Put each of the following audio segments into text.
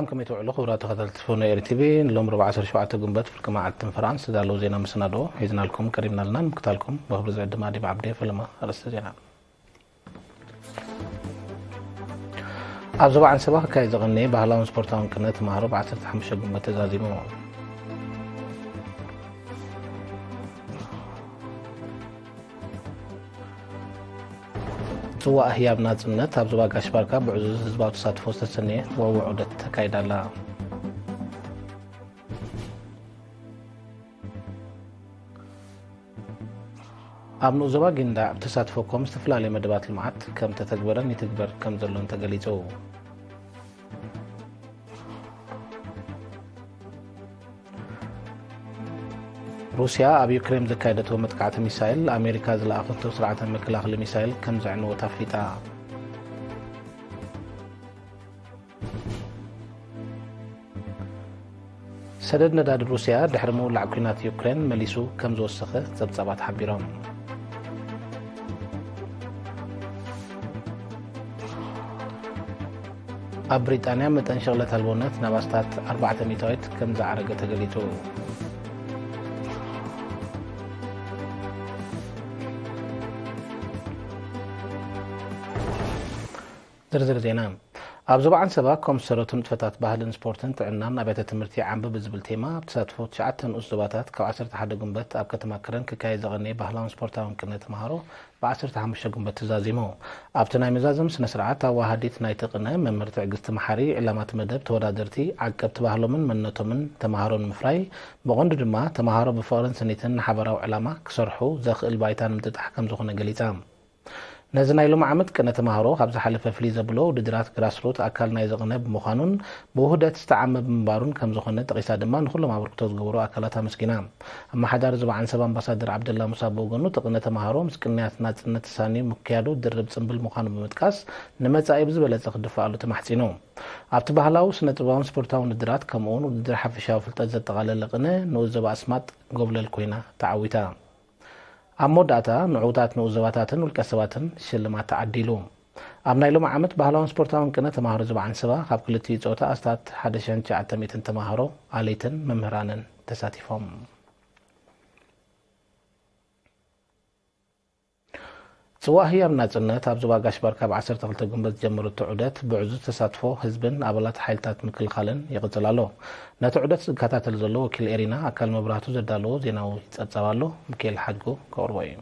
سلام كم يتوعلو خبرات خدلت فون اير تي في لهم 14 جنبات في الجماعة فرانس دالو زينا مسنادو حيزنا لكم كريمنا لنا مكتالكم بخبرز عد مادي بعبدي فلما رست زينا أبزو عن سباق كاي زغني بهلاون سبورتاون كنت مهرو بعثر تحمش جنبات زازيمو سواء هي بنات النت أبزو باقاش باركا بعزوز هزباو تصادفو ستسنية ووعودت كايدا لا أبنو زواج إندا تصادفوكم استفلالي مدبات المعات كم تتكبرن يتكبر كم زلون تقليتو روسيا أبي يوكرين زكايدته متقعة ميسايل أمريكا زلاقته سرعة مكلاخ الميسايل كم زعنو تفليتا سدد نداد روسيا دحرمو لعكينات يوكرين مليسو كم زوسخه زبصبات حبيرهم بريطانيا متن شغلة البونت نباستات 400 كم زعرقة تقليتو زرزر زينام أبزو عن سبا كم سروتن تفتات بهلن سبورتن تعنان أبيت تمرتي عم ببزبل تيما بتساتفو تشعتن أسلوباتات كو 10 حد جنبت أب كتماكرن كاي زغني بهلان سبورتاون كنت مهارو ب10 حمش جنبت تزازيمو أبتناي مزازم سنة سرعات وهديت ناي تقنا ممرت عقست محاري علامات مدب تورادرتي عقبت بهلو من نتومن تمهارون مفراي بغند دما تمهارو بفورن سنيتن حبراو علامة كسرحو زخ البايتان متتحكم زخنا قليتام نزنا يلوم عمد كنا تمهارو خبز حلفة فليزة بلو ودرات جراسروت أكل نايزغنا بمخانون بوهدة تستعمل بمبارون كم زخنة قيسا دمان كل ما بركتوز جبرو أكلاتها مسكينام أما حدار زبا عن سبان بصادر عبد الله مصابو جنو تقنا تمهارو مسكنيات نتساني مكيادو درب سنبل مخانون بمتكاس نمت عيبز بلا تخدفع له تمحسينو أبتبهلاو سنة بان سبورتاون درات كمون ودر حفشاو فلتزة تغالل لقنا نوزبا أسمات قبل الكوينة تعويتا أموداتا نعوتات نوزواتاتن والكسواتن شلمات تعديلو أبناي لهم عمت بهلاون سبورتاون كنا تماهرو زبا عن سبا خاب كلتي زوتا أستات حدشان شعتميتن تماهرو عليتن ممهرانن تساتيفهم سواء هي مناصنت أبزو باقاش باركا ب10 تغلت جنبت جمرو التعودات بعزو تساتفو حزبن أبلات حيلتات مكل خالن يغزلالو نتعودات سكاتات الزلو وكيل إيرينا أكال مبراتو زدالو زيناو يتساتسوالو مكيل حقو كوربوي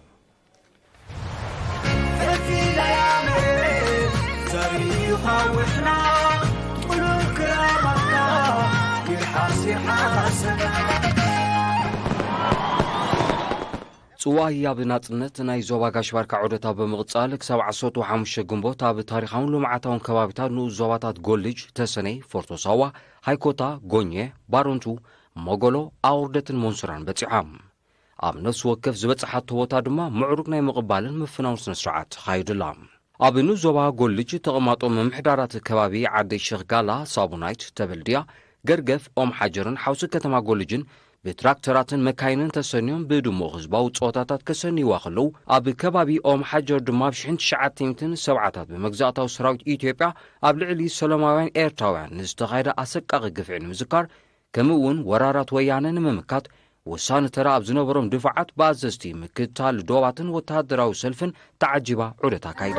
صواهي بناتنت ناي زوباغاش باركا عودتا بمغصال كساب 15 جنبوت اب تاريخاون لمعاتاون كبابتا نو زوباتات جولج تسني فورتوساوا هايكوتا غونيه بارونتو موغولو اوردتن مونسران بصعام اب نفس وقف زبصحات توتا دما معروق ناي مقبالن مفناون سنسرعات خايدلام اب نو زوبا جولج تقماطو ممحدارات كبابي عدي شغالا صابونايت تبلديا غرغف ام حجرن حوس كتما جولجن بتراكتراتن مكاينن تسنيون بدمو غزباو صوتاتات كسني واخلو اب كبابي ام حجر دما بشحنت شعاتيمتن سبعاتات بمغزاتاو سراوت ايثيوبيا اب لعلي سلاماوያን ኤርትራውያን ንዝተኻይደ አሰቃቂ ግፍዕን ምዝካር ከምውን ወራራት ወያነን መምካት ወሳነ ተራ ኣብ ዝነበሮም ድፋዓት ባዘዝቲ ምክታል ዶባትን ወታደራዊ ሰልፍን ተዓጅባ ዑደታ ካይዳ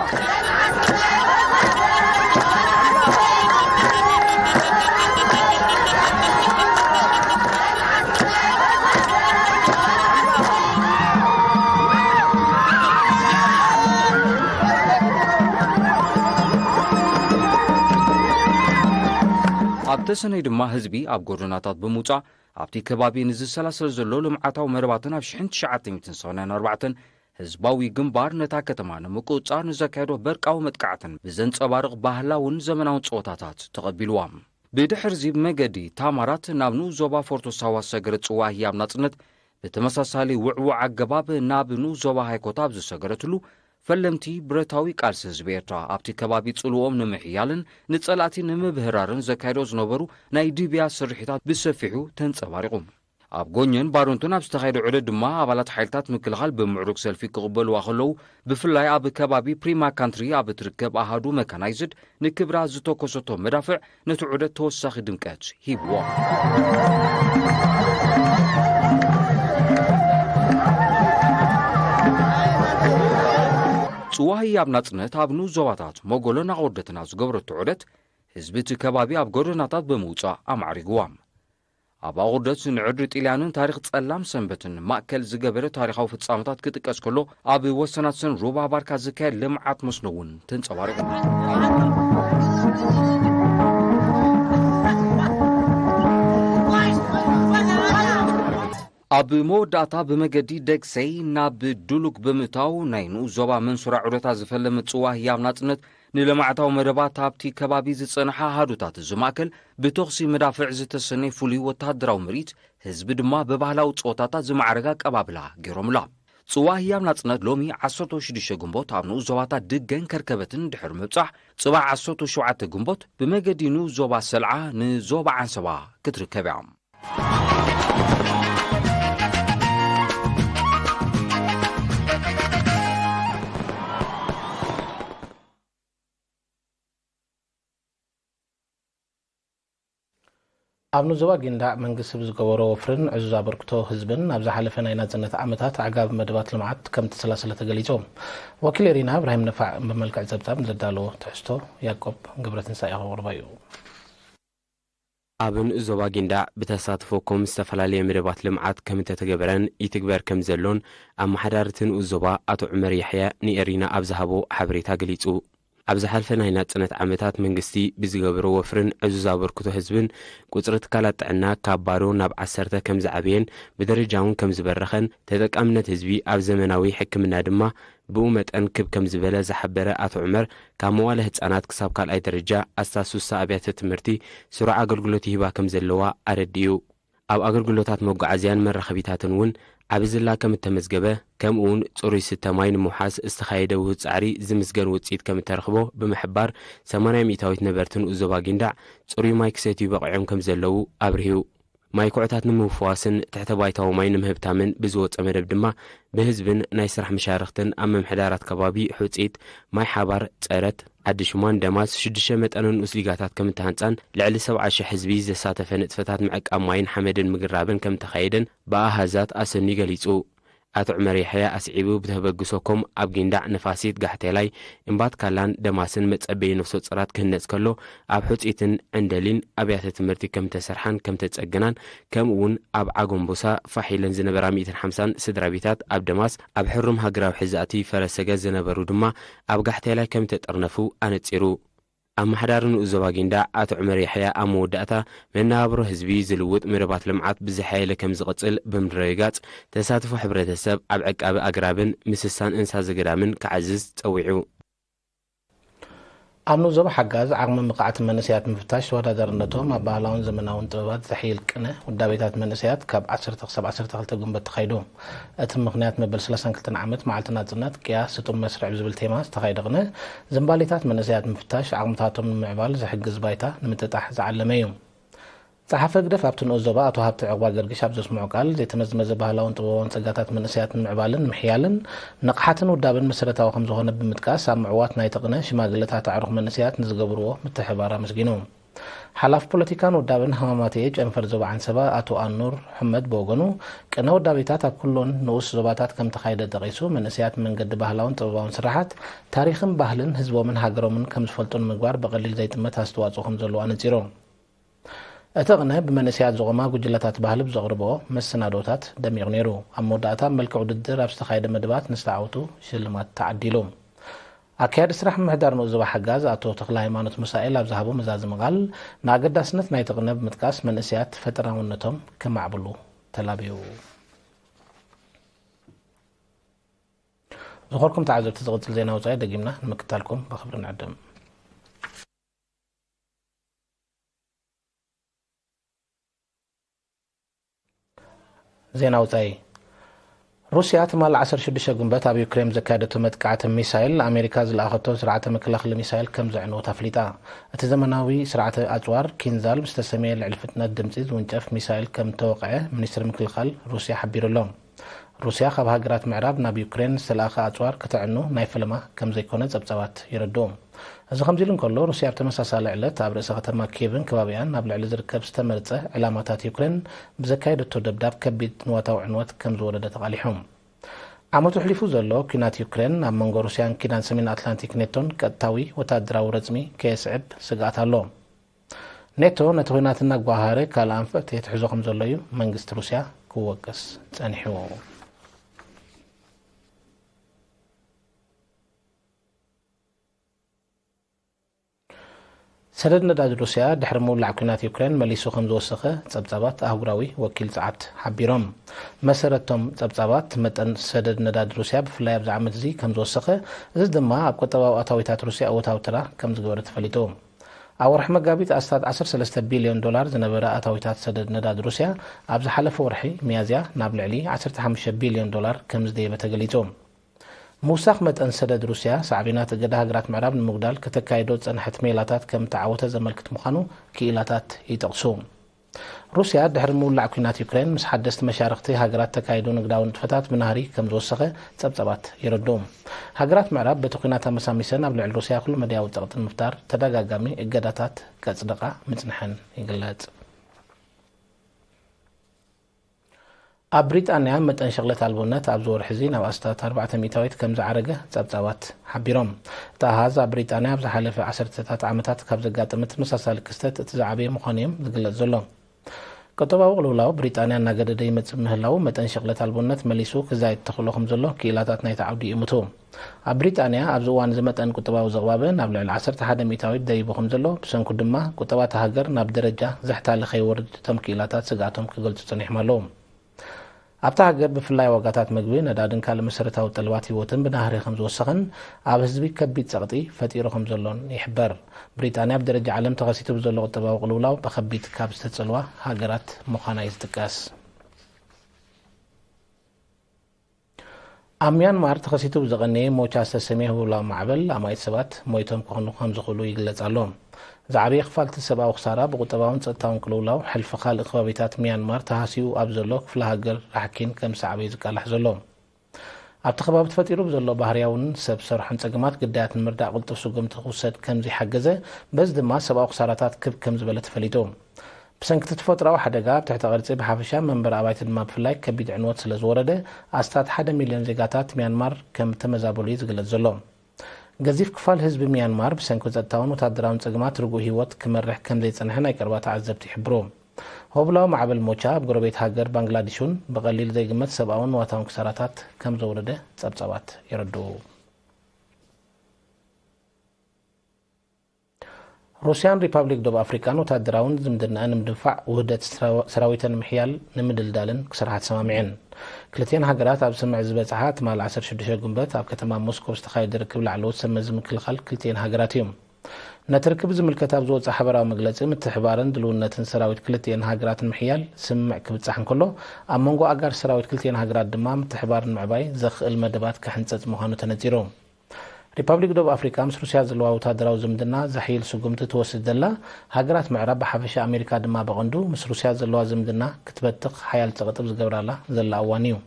أبتسني دما حزبي أب غورناتات بموصا أبتي كبابي نز سلاسل زلو لمعاتاو مرباتن أب شحنت شعاتيمتن سونان أربعتن حزباوي جنبار نتا كتما نمقوصار نزكايدو برقاو متقعتن بزنصبارق ባህላውን ዘመናውን ጾታታት ተቀቢልዋም بدحر زيب مجدي تامارات نابنو زوبا فورتوساوا سغرت صواهي امناصنت بتمساسالي وعوع عقباب نابنو زوبا هايكوتاب زسغرتلو فلمتي برتاوي قالس زبيرتا ابتي كبابي صلوهم نمحيالن نصلاتي نمبهرارن زكايدو زنبرو ناي ديبيا سرحيتات بسفيحو تنصبارقوم ኣብ ጎኘን ባሮንቱን ኣብ ዝተኻየደ ዑደት ድማ ኣባላት ሓይልታት ምክልኻል ብምዕሩግ ሰልፊ ክቕበልዋ ከለዉ ብፍላይ ኣብ ከባቢ ፕሪማ ካንትሪ ኣብ እትርከብ ኣሃዱ መካናይዝድ ንክብራ ዝተኮሰቶ መዳፍዕ ነቲ ዑደት ተወሳኺ ድምቀት ሂብዎ ጽዋህ ህያብ ናጽነት ኣብ ዞባታት መጎሎን ኣቕወደትና ዝገብረቱ ዑደት ህዝቢ እቲ ከባቢ ኣብ ጎደናታት ብምውፃእ ኣማዕሪግዋ ኣብ ኣቑርደት ንዕድሪ ጢልያንን ታሪኽ ጸላም ሰንበትን ማእከል ዝገበረ ታሪኻዊ ፍጻመታት ክጥቀስ ከሎ ኣብ ወሰናት ሰን ሩባ ባርካ ዝካየድ ልምዓት መስኖ እውን ተንጸባሪቑ ኣብ መወዳእታ ብመገዲ ደግሰይ ናብ ዱሉክ ብምእታው ናይ ንኡስ ዞባ መንሱራ ዑደታት ዝፈለመ ጽዋህ ህያብ ናጽነት ንልምዓታዊ መደባት ኣብቲ ከባቢ ዝጸንሐ ኣሃዱታት ዝማእከል ብተኽሲ መዳፍዕ ዝተሰነይ ፍሉይ ወተሃደራዊ ምርኢት ህዝቢ ድማ ብባህላዊ ጾታታት ዝማዕረጋ ቀባብላ ገይሮምላ ጽዋህ ህያብ ናጽነት ሎሚ 16 ግንቦት ኣብ ንኡስ ዞባታት ድገን ከርከበትን ድሕሪ ምብጻሕ ጽባሕ 17 ግንቦት ብመገዲ ንኡስ ዞባ ሰልዓ ንዞባ ዓንሰባ ክትርከብ እያ ኣብ ዞባ ጊንዳዕ መንግስቲ ብዝገበሮ ወፍርን ዕዙዝ ኣበርክቶ ህዝብን ኣብ ዝሓለፈ ናይ ናጽነት ዓመታት ዓጋብ መደባት ልምዓት ከም ተሰላሰለ ተገሊጾም ወኪል ሪና እብራሂም ነፋዕ በመልክዕ ጸብጻብ ዘዳለዎ ትሕዝቶ ያዕቆብ ገብረትንሳኤ ኸቕርባ እዩ ኣብን ዞባ ጊንዳዕ ብተሳትፎኩም ዝተፈላለየ መደባት ልምዓት ከም ተተገበረን ይትግበር ከም ዘሎን ኣመሓዳርትን ዞባ ኣቶ ዑመር ያሕያ ንኤሪና ኣብ ዝሃቦ ሓበሬታ ገሊጹ ኣብ ዝሓለፈ ናይ ናጽነት ዓመታት መንግስቲ ብዝገበሮ ወፍርን ዕዙዝ ኣበርክቶ ህዝብን ቁጽሪ ትካላት ጥዕና ካብ ባዶ ናብ 10 ከም ዝዓብየን ብደረጃውን ከም ዝበረኸን ተጠቃምነት ህዝቢ ኣብ ዘመናዊ ሕክምና ድማ ብኡ መጠን ክብ ከም ዝበለ ዝሓበረ ኣቶ ዑመር ካብ መዋለ ህፃናት ክሳብ ካልኣይ ደረጃ ኣስታሱሳ ኣብያተ ትምህርቲ ስሩዕ ኣገልግሎት ይህባ ከም ዘለዋ ኣረዲኡ ኣብ ኣገልግሎታት መጓዓዝያን መራኸቢታትን እውን ዓብ ዝላ ከም ተመዝገበ ከምኡውን ጽሩይ ስተማይ ንምውሓስ ዝተኻየደ ውህድ ጻዕሪ ዝምስገን ውፅኢት ከም ተረኽቦ ብምሕባር 80 ሚእታዊት ነበርትን ዞባ ጊንዳዕ ጽሩይ ማይ ክሰትዩ በቂዖም ከም ዘለዉ ኣብርሂቡ ማይ ኩዕታት ንምፍዋስን ትሕተ ባይታዊ ማይ ንምህብታምን ብዝወፀ መደብ ድማ ብህዝብን ናይ ስራሕ መሻርክትን ኣብ መምሕዳራት ከባቢ ሕውፅኢት ማይ ሓባር ጸረት ዓዲ ሽሟን ደማስ 6 መጠንን ውስሊጋታት ከም ተሃንጻን ልዕሊ 70,000 ህዝቢ ዘሳተፈ ንጥፈታት ምዕቃብ ማይን ሓመድን ምግራብን ከም ተኻየደን ብኣሃዛት ኣሰኒ ገሊጹ ኣቶ ዑመር ያሕያ ኣስዒቡ ብተበግሶኩም ኣብ ጊንዳዕ ነፋሲት ጋሕቴላይ እምባት ካላን ደማስን መጸበይ ነፍሶ ጽራት ክህነጽ ከሎ ኣብ ሕውፅኢትን ዕንደሊን ኣብያተ ትምህርቲ ከም ተሰርሓን ከም ተጸግናን ከምኡውን ኣብ ዓጎምቦሳ ፋሒለን ዝነበራ 150 ስድራ ቤታት ኣብ ደማስ ኣብ ሕሩም ሃገራዊ ሕዛእቲ ፈረሰገ ዝነበሩ ድማ ኣብ ጋሕቴላይ ከም ተጠርነፉ ኣነጺሩ ኣመሓዳርን ዞባ ጊንዳዕ ኣቶ ዑመር ያሕያ ኣብ መወዳእታ መነባብሮ ህዝቢ ዝልውጥ መደባት ልምዓት ብዝሓየለ ከም ዝቕጽል ብምድረጋጽ ተሳትፎ ሕብረተሰብ ኣብ ዕቃቢ ኣግራብን ምስሳን እንስሳ ዘገዳምን ክዓዝዝ ጸዊዑ ኣብ ዞባ ሓጋዝ ዓቕሚ ምቕዓት መንእሰያት ምፍታሽ ተወዳዳርነቶም ኣብ ባህላውን ዘመናውን ጥበባት ዘሕይል ቅነ ውዳቤታት መንእሰያት ካብ 10 ክሳብ 12 ግንቦት ተኻይዱ እቲ ምኽንያት መበል 32 ዓመት መዓልቲ ናጽነት ቅያስ ስጡም መስርዕ ብዝብል ቴማ ዝተኻይደ ቅነ ዘምባሌታት መንእሰያት ምፍታሽ ዓቕምታቶም ንምዕባል ዝሕግዝ ባይታ ንምትጣሕ ዝዓለመ እዩ ጸሓፈ ግደፍ ኣብቲ ንኡስ ዞባ ኣቶ ሃብቲ ዕቕባ ገርግሽ ኣብ ዘስምዑ ቃል ዘይተመዝመዘ ባህላውን ጥበባውን ጸጋታት መንእሰያት ንምዕባልን ምሕያልን ንቕሓትን ውዳብን መሰረታዊ ከም ዝኾነ ብምጥቃስ ኣብ ምዕዋት ናይ ተቕነ ሽማግለታት ኣዕሩኽ መንእሰያት ንዝገብርዎ ምትሕብባር ኣመስጊኑ ሓላፍ ፖለቲካን ውዳብን ሃማማትየ ጨንፈር ዞባ ዓንሰባ ኣቶ ኣኑር ሕመድ ብወገኑ ቅነ ውዳቤታት ኣብ ኩሎን ንኡስ ዞባታት ከም ተኻይደ ጠቒሱ መንእሰያት መንገዲ ባህላውን ጥበባውን ስራሓት ታሪኽን ባህልን ህዝቦምን ሃገሮምን ከም ዝፈልጡን ምግባር ብቐሊል ዘይጥመት ኣስተዋጽኦ ከም ዘለዎ ኣነጺሮም እቲ ቅነ ብመንእሰያት ዝቖማ ጉጅለታት ባህሊ ብዘቕርብኦ መሰናዶታት ደሚቑ ነይሩ ኣብ መወዳእታ መልክዕ ውድድር ኣብ ዝተኻየደ መደባት ንዝተዓወቱ ሽልማት ተዓዲሉ ኣካያዲ ስራሕ ምምሕዳር ንኡስ ዞባ ሓጋዝ ኣቶ ተክለ ሃይማኖት ሙሳኤል ኣብ ዝሃቦ መዛዝም ቃል ንኣገዳስነት ናይ ተቕነ ብምጥቃስ መንእሰያት ፈጠራውነቶም ከማዕብሉ ተላብዩ ዝኸርኩም ተዓዘብቲ ዝቕፅል ዜና ውፃኢ ደጊምና ንምክታልኩም ብኽብሪ ንዕድም ዜና ውፃኢ روسيا تمال 16 جنبات اب يوكرين زكادته متقعه ميسايل امريكا زلاخته سرعه مكلخل ميسايل كم زعنو تفليطا اتزمناوي سرعه اطوار كينزال مستسميه لعلفتنا الدمصي ونجف ميسايل كم توقع منستر مكلخل روسيا حبيرلهم روسيا خب هاجرات معراب ناب يوكرين سلاخ اطوار كتعنو ناي فلما كم زيكونه صبصبات يردوم እዚ ከምዚሉ እንከሎ ሩስያ በተመሳሳለ ዕለት ኣብ ርእሰ ከተማ ኪየቭን ከባቢያን ናብ ልዕሊ ዝርከብ ዝተመርጸ ዕላማታት ዩክሬን ብዘካየደቶ ደብዳብ ከቢድ ንዋታዊ ዕንወት ከም ዝወረደ ተቃሊሖም ዓመቱ ሕሊፉ ዘሎ ኩናት ዩክሬን ኣብ መንጎ ሩስያን ኪዳን ሰሜን አትላንቲክ ኔቶን ቀጥታዊ ወታደራዊ ረጽሚ ከየስዕብ ስጋት ኣሎ ኔቶ ነቲ ኩናት እናጓሃረ ካልእ ኣንፈት የትሕዞ ከም ዘሎ እዩ መንግስቲ ሩስያ ክወቅስ ጸኒሑ سدد نداد روسيا دحر مولع كنات يوكرين مليسو خمز وسخه صبصبات اهوراوي وكيل ساعات حبيرهم مسرتهم صبصبات متن سدد نداد روسيا بفلاي ابز عمد زي خمز وسخه እዚ ድማ ኣብ ቆጠባዊ ኣታዊታት ሩስያ ኣወታዊ ጥራ ከም ዝገበረ ተፈሊጡ ኣብ ወርሒ መጋቢት ኣስታት 13 ቢልዮን ዶላር ዝነበረ ኣታዊታት ሰደድ ነዳድ ሩስያ ኣብ ዝሓለፈ ወርሒ ሚያዝያ ናብ ልዕሊ 15 ቢልዮን ዶላር ከም ዝደየበ ተገሊጹ موساق متن سدد روسيا صعبينات قد هاجرات معراب المقدال كتكايدو صنحت ميلاتات كم تعوته زملكت مخانو كيلاتات يتقسوم روسيا دحر مولع كينات يوكرين مس حدثت مشارقتي هاجرات تكايدو نقداو نتفتات منهاري كم زوسخه صبصبات يردوم هاجرات معراب بتقيناتها مساميسن ابلع روسيا كل مدياو طقط المفتار تدغاغامي اجداتات كصدقه مصنحن يغلط ኣብ ብሪጣንያ መጠን ሸغለት ኣልቦነት ኣብ ዝወርሒ እዚ ናብ ኣስታት 400 ከም ዝዓረገ ጸብጻባት ሓቢሮም እታ ሃዛ ኣብ ብሪጣንያ ኣብ ዝሓለፈ 10 ዓመታት ካብ ዘጋጠመ ተመሳሳሊ ክስተት እቲ ዝዓበየ ምዃኑ እዮም ዝግለጽ ዘሎ ቀጠባዊ ቅልውላው ብሪጣንያ እናገደደ ይመጽእ ምህላው መጠን ሸغለት ኣልቦነት መሊሱ ክዛይድ ተኽእሎ ከም ዘሎ ክኢላታት ናይቲ ዓውዲ ይእምቱ ኣብ ብሪጣንያ ኣብዚ እዋን ዝመጠን ቁጠባዊ ዘቕባበ ናብ ልዕሊ 11 ሚእታዊት ደይቡ ከም ዘሎ ብሰንኩ ድማ ቁጠባት ሃገር ናብ ደረጃ ዘሕታለ ከይወርድ እቶም ክኢላታት ስጋቶም ክገልጹ ጸኒሖም ኣለዉ ኣብታ ሃገር ብፍላይ ዋጋታት ምግቢ ነዳድን ካልእ መሰረታዊ ጠልባት ህይወትን ብናህሪ ከም ዝወሰኸን ኣብ ህዝቢ ከቢድ ጸቕጢ ፈጢሩ ከም ዘሎን ይሕበር ብሪጣንያ ብደረጃ ዓለም ተኸሲቱ ብዘሎ ቁጠባዊ ቅልውላው ብከቢድ ካብ ዝተጸልዋ ሃገራት ምዃና ይዝጥቀስ ኣብ ሚያንማር ተኸሲቱ ብዘቐነየ ሞቻ ዝተሰመየ ህቡላዊ ማዕበል ኣማይት ሰባት ሞይቶም ክኾኑ ከም ዝኽእሉ ይግለጽ ኣሎ زعبي خفال تسباو خسارة بقطباون تصطاون كلولاو حلف خالق خوابيتات ميانمار تهاسيو أبزلو كفلا هاجر رحكين كم سعبي زكالح زلو أب تخباب تفتيرو بزلو بحرياون سب سرحن تقمات قدات المردع قلتو سوقم تخوصد كم زي حقزة بس دما سباو خساراتات كم زبالة فليتو بسنك تتفترة واحدة قاب تحت غرزي بحافشة منبر عبايت الماب فلاي كبيد عنوات سلزوردة أستاد 1 مليون زيقاتات ميانمار كم تمزابولي زقلت زلو جزيف كفال حزب ميانمار بسنكو زتاون وتادراون صقمات رجو هيوت كمرح كم زي صنحنا يقربات عزبت يحبروم هو بلاو معبل موچا بقربيت هاجر بنغلاديشون بقليل زي قمت سباون واتاون كساراتات كم زورده صبصبات يردو روسيان ريبابليك دوب افريكان وتادراون زمدنا نمدفع وهدت سراويتن محيال نمدلدالن كسرحات سمامعين كلتين هاجرات اب سمع زبصحات مال 16 جنبات اب كتما موسكو استخايد ركب لعلو سمز مكلخل كلتين هاجراتيم نتركب زملكتاب زوص حبراو مغلص متحبارن دلونتن سراويت كلتين هاجرات محيال سمع كبصحن كله اب منغو اغار سراويت كلتين هاجرات دما متحبارن معباي زخل مدبات كحنصص مخانو تنزيرو ريبابليك دوب افريكا مس روسيا زلوا وتادراو زمدنا زحيل سقمت توسد دلا هاجرات معرب بحبشه امريكا دما بقندو مس روسيا زلوا زمدنا كتبتق حيال تقطب زغبرالا زلا اوانيو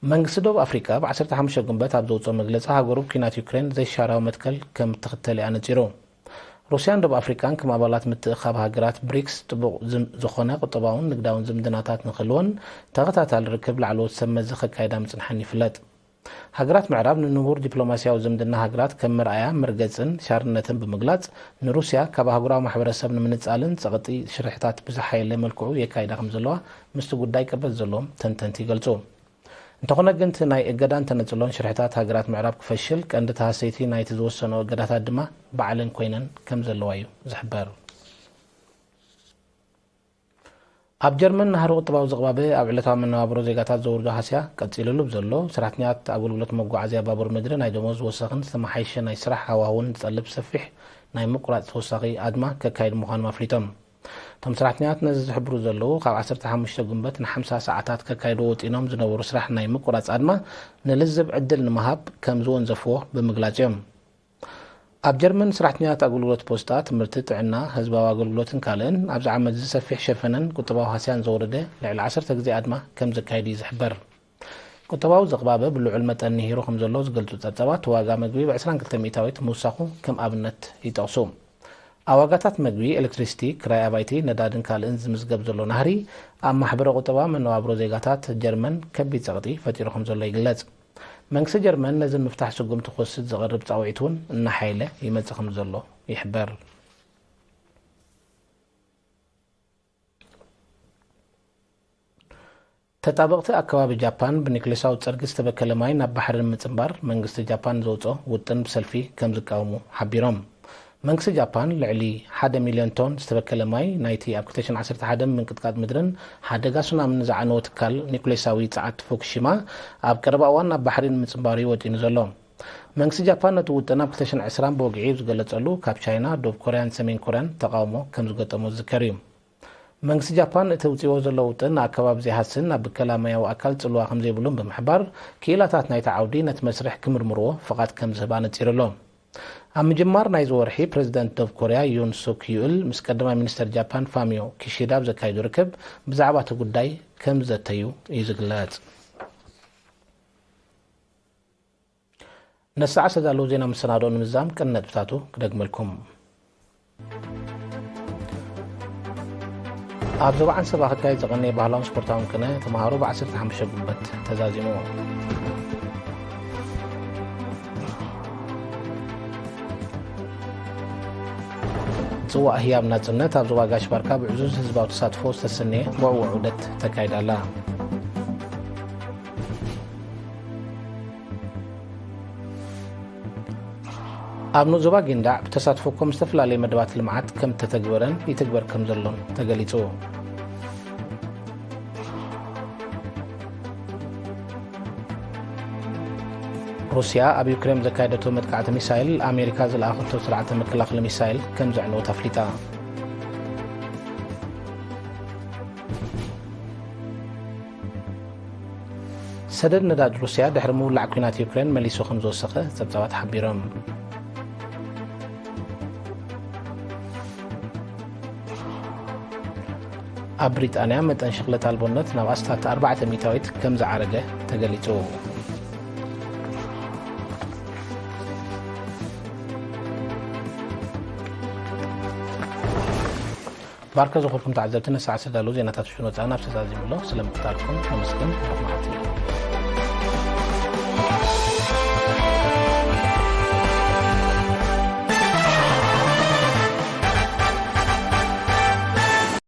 منغس دوب افريكا ب 15 جنبات ابزوصو مغلصه هاغروب كينات يوكرين زي شاراو متكل كم تختلي انجيرو روسيان دوب افريكان كما بالات متخاب هاجرات بريكس طبق زخونه قطباون نقداون زمدناتات نخلون تغتاتال ركب لعلو سمز خكايدا مصنحني فلت هاجرات معراب ننور دبلوماسياو زمدنا هاجرات كم مرأيا مرقصن شارنتن بمغلاص نروسيا كبهاغراو محبرسب نمنصالن صقطي شرحتات بزحايل ملكو يكايدا خمزلوا مست ጉዳይ ቀበዝ ዘሎም ተንተንቲ ይገልጹ እንተኾነ ግን ናይ እገዳን ተነጽሎን ሽርሕታት ሃገራት ምዕራብ ክፈሽል ቀንዲ ተሃሰይቲ ናይቲ ዝወሰኑ እገዳታት ድማ በዓልን ኮይነን ከም ዘለዋ እዩ ዝሕበር ኣብ ጀርመን ናህሪ ቁጠባዊ ዝቕባበ ኣብ ዕለታዊ መነባብሮ ዜጋታት ዘውርዶ ሃስያ ቀፂሉሉ ዘሎ ሰራሕተኛታት ኣገልግሎት መጓዓዝያ ባቡር ምድሪ ናይ ደሞዝ ወሰኽን ዝተመሓየሸ ናይ ስራሕ ሃዋህውን ዝጠልብ ሰፊሕ ናይ ምቁራፅ ተወሳኺ ኣድማ ከካይድ ምዃኖም ኣፍሊጦም ቶም ስራሕተኛታት ነዚ ዝሕብሩ ዘለዉ ካብ 15 ጉንበት ን50 ሰዓታት ከካይዱ ወጢኖም ዝነበሩ ስራሕ ናይ ምቁራጽ ኣድማ ንልዝብ ዕድል ንምሃብ ከም ዝወንዘፍዎ ብምግላጽ እዮም። ኣብ ጀርመን ስራሕተኛታት ኣገልግሎት ፖስታ ትምህርቲ ጥዕና ህዝባዊ ኣገልግሎትን ካልእን ኣብዚ ዓመት ዝሰፊሕ ሸፈነን ቁጠባዊ ሃስያን ዘወረደ ልዕሊ 10 ግዜ ኣድማ ከም ዘካይዱ ይዝሕበር። ቁጠባዊ ዘቕባበ ብልዑል መጠን ንሂሩ ከም ዘሎ ዝገልጹ ጸብጻባት ዋጋ ምግቢ ብ22 ሚእታዊት ምውሳኹ ከም ኣብነት ይጠቕሱ። ኣብ ዋጋታት ምግቢ ኤሌክትሪሲቲ ክራይ ኣባይቲ ነዳድን ካልእን ዝምዝገብ ዘሎ ናህሪ ኣብ ማሕበረ ቁጠባ መነባብሮ ዜጋታት ጀርመን ከቢድ ጸቕጢ ፈጢሩ ከም ዘሎ ይግለጽ። መንግስቲ ጀርመን ነዚ ምፍታሕ ስጉምቲ ክወስድ ዘቕርብ ጻውዒት እውን እናሓይለ ይመጽእ ከም ዘሎ ይሕበር። ተጣበቕቲ ኣከባቢ ጃፓን ብኒክሌሳዊ ጽርጊ ዝተበከለ ማይ ናብ ባሕሪ ንምጽምባር መንግስቲ ጃፓን ዘውፅኦ ውጥን ብሰልፊ ከም ዝቃወሙ ሓቢሮም። መንግስቲ ጃፓን ልዕሊ 1 ሚልዮን ቶን ዝተበከለ ማይ ናይቲ ኣብ 2011 ምንቅጥቃጥ ምድርን ሓደጋ ሱናምን ዝዓነወ ትካል ኒኩሌሳዊ ጸዓት ፉኩሺማ ኣብ ቀረባ እዋን ናብ ባሕሪ ንምጽምባር ወጢኑ ዘሎ። መንግስቲ ጃፓን ነቲ ውጥን ኣብ 2020 ብወግዒ ዝገለጸሉ ካብ ቻይና፣ ደቡብ ኮርያን ሰሜን ኮርያን ተቃውሞ ከም ዝገጠሞ ዝዝከር እዩ። መንግስቲ ጃፓን እቲ ውፅኦ ዘሎ ውጥን ኣከባቢ ዘይሃስን ናብ ብከላ ማያዊ ኣካል ጽልዋ ከም ዘይብሉን ብምሕባር ክኢላታት ናይቲ ዓውዲ ነቲ መስርሕ ክምርምርዎ ፍቓድ ከም ዝህባ ነጺሩ ኣሎ። ኣብ ምጅማር ናይ ዝወርሒ ፕሬዚደንት ደቡብ ኮርያ ዩን ሱክ ዩል ምስ ቀዳማይ ሚኒስተር ጃፓን ፋሚዮ ኪሺዳ ዘካይዱ ርክብ ብዛዕባ እቲ ጉዳይ ከም ዘተዩ እዩ ዝግለጽ። ነሳዓ ሰዳለው ዜና መሰናዶ ንምዛም ቀን ነጥብታቱ ክደግመልኩም። ኣብ ዞባ ዓንሰባ ክካየድ ዝቐነየ ባህላዊ ስፖርታዊ ቅነ ተምሃሮ ብ15 ጉንበት ተዛዚሙ። ጽዋዕ ህያብ ናጽነት ኣብ ዞባ ጋሽ ባርካ ብዕዙዝ ህዝባዊ ተሳትፎ ዝተሰነየ ውዕውዕ ዑደት ተካይዳላ። ኣብ ዞባ ጊንዳዕ ብተሳትፎኩም ዝተፈላለየ መደባት ልምዓት ከም ተተግበረን ይትግበር ከም ዘሎን ተገሊጹ። ሩስያ ኣብ ዩክሬን ዘካየደቶ መጥቃዕቲ ሚሳይል ኣሜሪካ ዝለኣኸቶ ስርዓተ መከላኸሊ ሚሳይል ከም ዘዕነወ ተፍሊጣ። ሰደድ ነዳጅ ሩስያ ድሕሪ ምውላዕ ኩናት ዩክሬን መሊሱ ከም ዝወሰኸ ጸብጻባት ሓቢሮም። ኣብ ብሪጣንያ መጠን ሽኽለት ኣልቦነት ናብ ኣስታት 4 ሚእታዊት ከም ዝዓረገ ተገሊጹ። ባርከ ዝኾልኩም ተዓዘብቲ ነሳዕ ሰዳሉ ዜናታት ሽኖ ጻና ኣብ ተዛዚሙሎ ስለምክታልኩም ተመስገን።